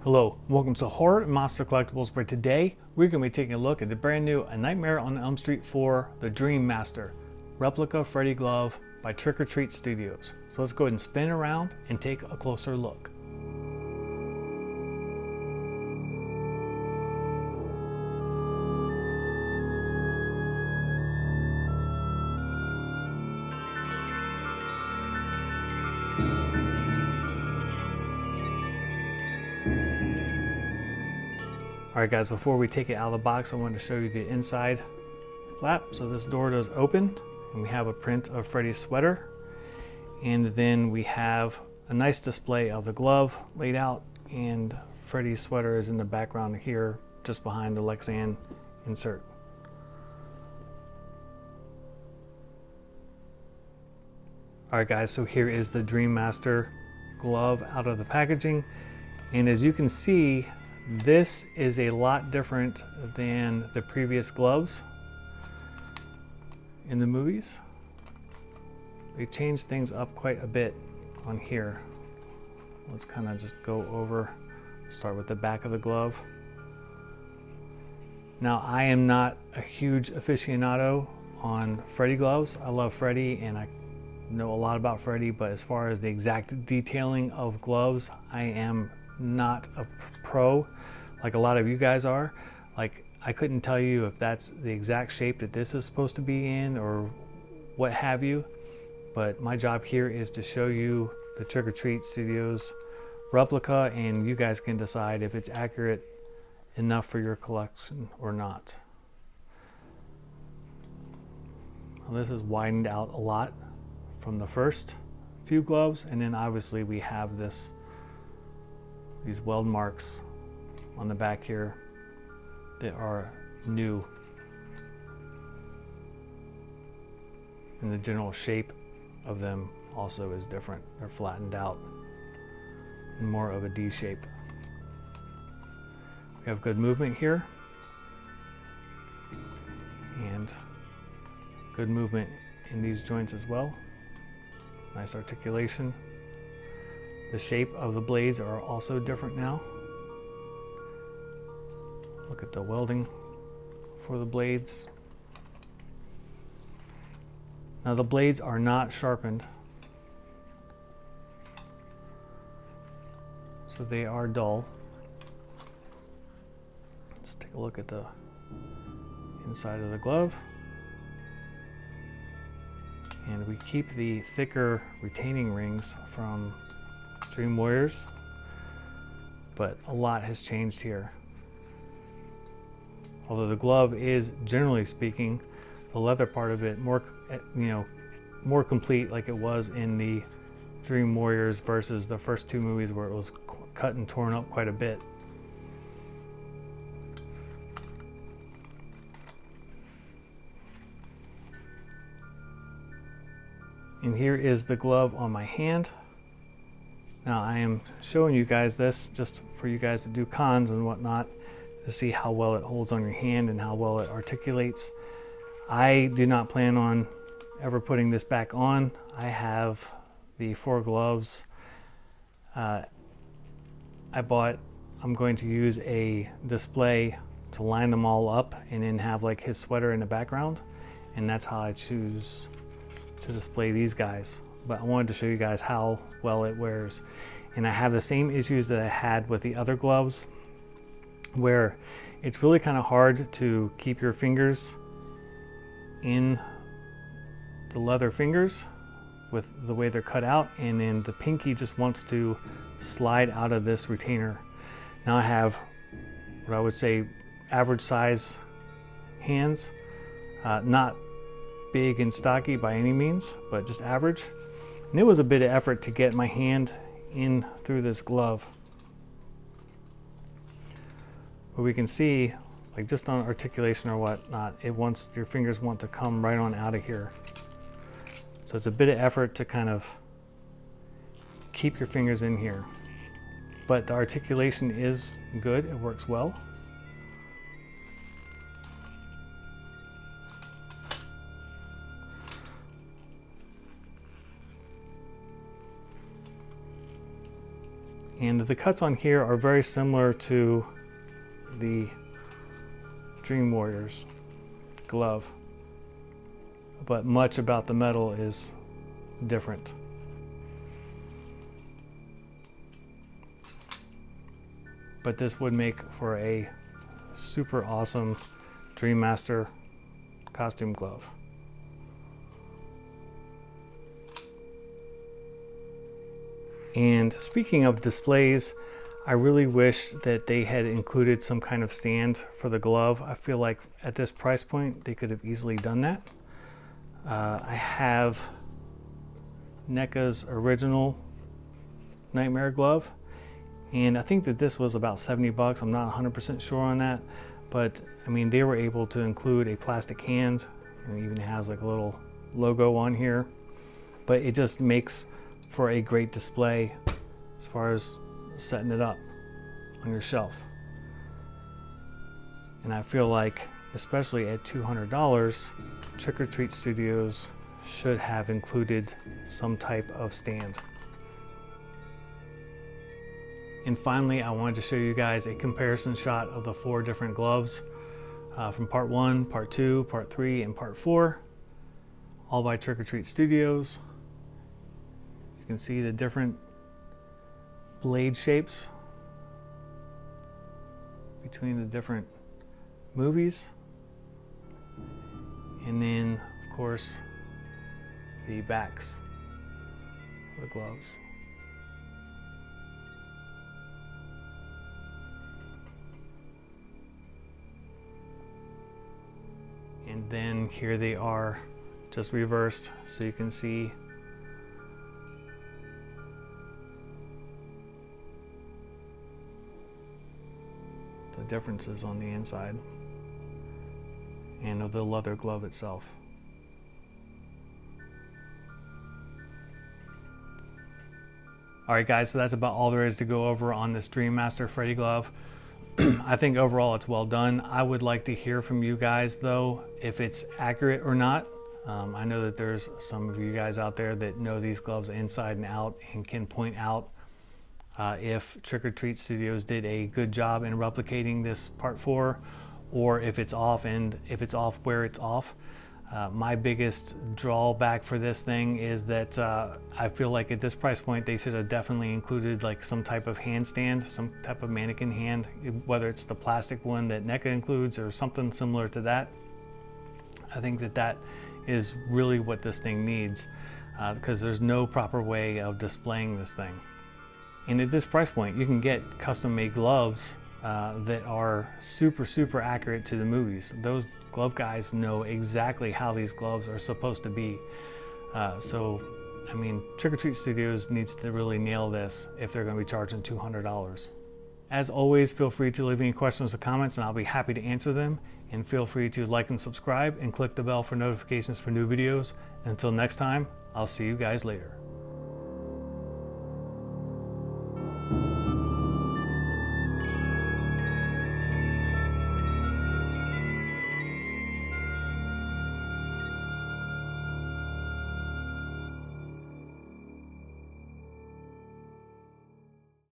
Hello, welcome to Horror and Monster Collectibles, where today we're going to be taking a look at the brand new A Nightmare on Elm Street 4, The Dream Master, replica Freddy glove by Trick or Treat Studios. So let's go ahead and spin around and take a closer look. Alright guys, before we take it out of the box, I wanted to show you the inside flap. So this door does open, and we have a print of Freddy's sweater. And then we have a nice display of the glove laid out, and Freddy's sweater is in the background here, just behind the Lexan insert. Alright guys, so here is the Dream Master glove out of the packaging. And as you can see, this is a lot different than the previous gloves in the movies. They changed things up quite a bit on here. Let's kind of just go over, start with the back of the glove. Now, I am not a huge aficionado on Freddy gloves. I love Freddy and I know a lot about Freddy, but as far as the exact detailing of gloves, I am not a pro like a lot of you guys are. Like, I couldn't tell you if that's the exact shape that this is supposed to be in or what have you, but my job here is to show you the Trick or Treat Studios replica, and you guys can decide if it's accurate enough for your collection or not. Well, this is widened out a lot from the first few gloves, and then obviously we have these weld marks on the back here that are new, and the general shape of them also is different. They're flattened out in more of a D shape. We have good movement here and good movement in these joints as well. Nice articulation. The shape of the blades are also different now. Look at the welding for the blades. Now the blades are not sharpened, so they are dull. Let's take a look at the inside of the glove. And we keep the thicker retaining rings from Dream Warriors, but a lot has changed here. Although the glove is, generally speaking, the leather part of it more complete, like it was in the Dream Warriors versus the first two movies where it was cut and torn up quite a bit. And here is the glove on my hand. Now I am showing you guys this just for you guys to do cons and whatnot, to see how well it holds on your hand and how well it articulates. I do not plan on ever putting this back on. I have the 4 gloves I'm going to use a display to line them all up and then have like his sweater in the background, and that's how I choose to display these guys. But I wanted to show you guys how well it wears. And I have the same issues that I had with the other gloves, where it's really kind of hard to keep your fingers in the leather fingers with the way they're cut out, and then the pinky just wants to slide out of this retainer. Now I have what I would say average size hands, not big and stocky by any means, but just average. And it was a bit of effort to get my hand in through this glove. But we can see, like just on articulation or whatnot, your fingers want to come right on out of here. So it's a bit of effort to kind of keep your fingers in here. But the articulation is good, it works well. And the cuts on here are very similar to the Dream Warriors glove, but much about the metal is different. But this would make for a super awesome Dream Master costume glove. And speaking of displays, I really wish that they had included some kind of stand for the glove. I feel like at this price point, they could have easily done that. I have NECA's original Nightmare glove, and I think that this was about 70 bucks. I'm not 100% sure on that, but I mean, they were able to include a plastic hand, and it even has like a little logo on here, but it just makes for a great display as far as setting it up on your shelf. And I feel like, especially at $200, Trick or Treat Studios should have included some type of stand. And finally, I wanted to show you guys a comparison shot of the 4 different gloves from part 1, part 2, part 3, and part 4, all by Trick or Treat Studios. You can see the different blade shapes between the different movies, and then of course the backs of the gloves. And then here they are just reversed, so you can see the differences on the inside and of the leather glove itself. Alright guys, so that's about all there is to go over on this Dream Master Freddy glove. I think overall it's well done. I would like to hear from you guys though, if it's accurate or not. I know that there's some of you guys out there that know these gloves inside and out and can point out if Trick or Treat Studios did a good job in replicating this part 4, or if it's off, and if it's off, where it's off. My biggest drawback for this thing is that I feel like at this price point they should have definitely included like some type of handstand, some type of mannequin hand, whether it's the plastic one that NECA includes or something similar to that. I think that that is really what this thing needs, because there's no proper way of displaying this thing. And at this price point you can get custom made gloves that are super accurate to the movies. Those glove guys know exactly how these gloves are supposed to be. So, I mean, Trick or Treat Studios needs to really nail this if they're going to be charging $200. As always, feel free to leave any questions or comments and I'll be happy to answer them. And feel free to like and subscribe and click the bell for notifications for new videos. Until next time, I'll see you guys later.